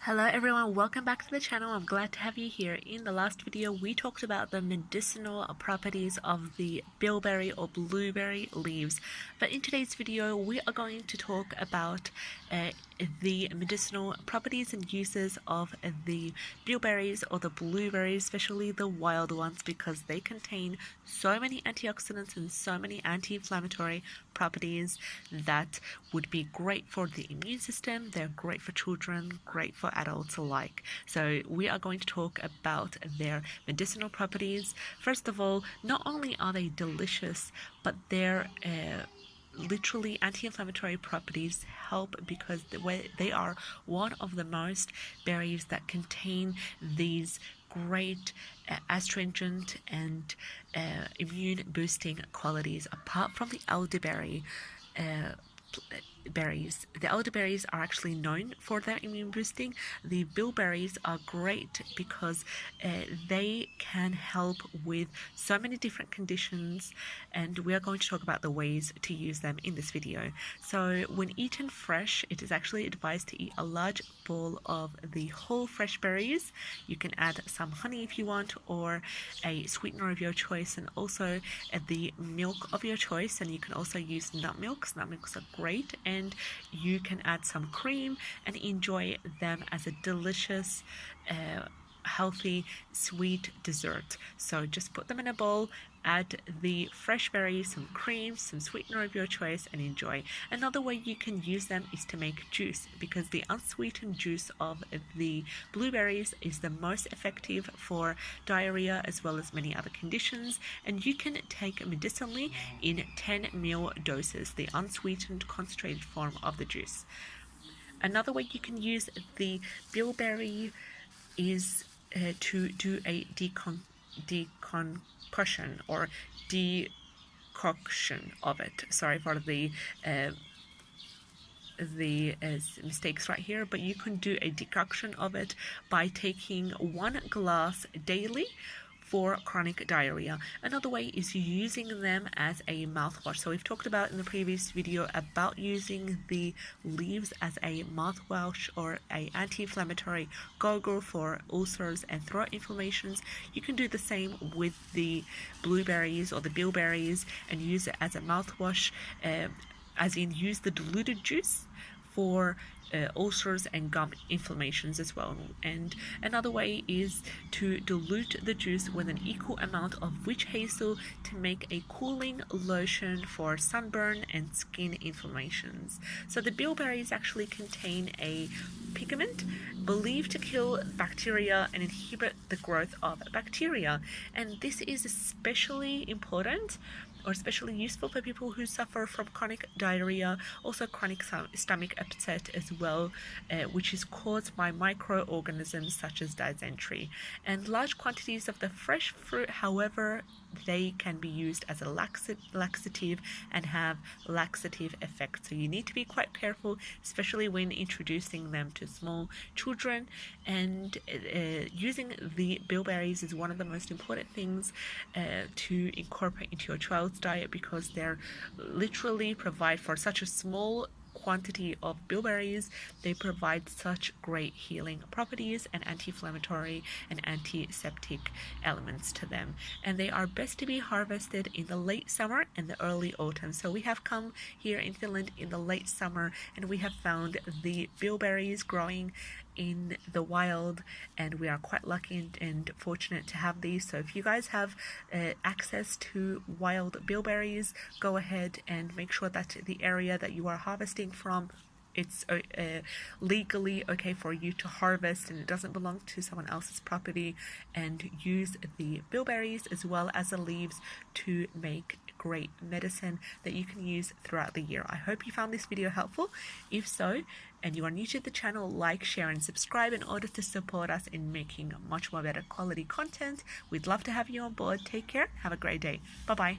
Hello everyone, welcome back to the channel. I'm glad to have you here. In the last video we talked about the medicinal properties of the bilberry or blueberry leaves, but in today's video we are going to talk about the medicinal properties and uses of the bilberries or the blueberries, especially the wild ones, because they contain so many antioxidants and so many anti-inflammatory properties that would be great for the immune system. They're great for children, great for adults alike. So we are going to talk about their medicinal properties. First of all, not only are they delicious, but their literally anti-inflammatory properties help because they are one of the most berries that contain these great astringent and immune boosting qualities. Apart from the elderberry berries, the elderberries are actually known for their immune boosting. The bilberries are great because they can help with so many different conditions, and we are going to talk about the ways to use them in this video. So when eaten fresh, it is actually advised to eat a large bowl of the whole fresh berries. You can add some honey if you want, or a sweetener of your choice, and also the milk of your choice. And you can also use nut milks. Nut milks are great, and you can add some cream and enjoy them as a delicious healthy sweet dessert. So just put them in a bowl, add the fresh berries, some cream, some sweetener of your choice, and enjoy. Another way you can use them is to make juice, because the unsweetened juice of the blueberries is the most effective for diarrhea as well as many other conditions, and you can take medicinally in 10 ml doses, the unsweetened concentrated form of the juice. Another way you can use the bilberry is to do a deconcoction or decoction of it. Sorry for the mistakes right here, but you can do a decoction of it by taking 1 glass daily for chronic diarrhea. Another way is using them as a mouthwash. So we've talked about in the previous video about using the leaves as a mouthwash or a anti-inflammatory gargle for ulcers and throat inflammations. You can do the same with the blueberries or the bilberries and use it as a mouthwash, as in use the diluted juice for ulcers and gum inflammations as well. And another way is to dilute the juice with an equal amount of witch hazel to make a cooling lotion for sunburn and skin inflammations. So the bilberries actually contain a pigment believed to kill bacteria and inhibit the growth of bacteria, and this is especially important or especially useful for people who suffer from chronic diarrhea, also chronic stomach upset as well, which is caused by microorganisms such as dysentery. And large quantities of the fresh fruit, however, they can be used as a laxative and have laxative effects. So you need to be quite careful, especially when introducing them to small children. And using the bilberries is one of the most important things to incorporate into your child's diet, because they're literally provide for such a small quantity of bilberries. They provide such great healing properties and anti-inflammatory and antiseptic elements to them, and they are best to be harvested in the late summer and the early autumn. So we have come here in Finland in the late summer, and we have found the bilberries growing in the wild, and we are quite lucky and fortunate to have these. So if you guys have access to wild bilberries, go ahead and make sure that the area that you are harvesting from, it's legally okay for you to harvest and it doesn't belong to someone else's property, and use the bilberries as well as the leaves to make great medicine that you can use throughout the year. I hope you found this video helpful. If so, and you are new to the channel, like, share and subscribe in order to support us in making much more better quality content. We'd love to have you on board. Take care. Have a great day. Bye bye.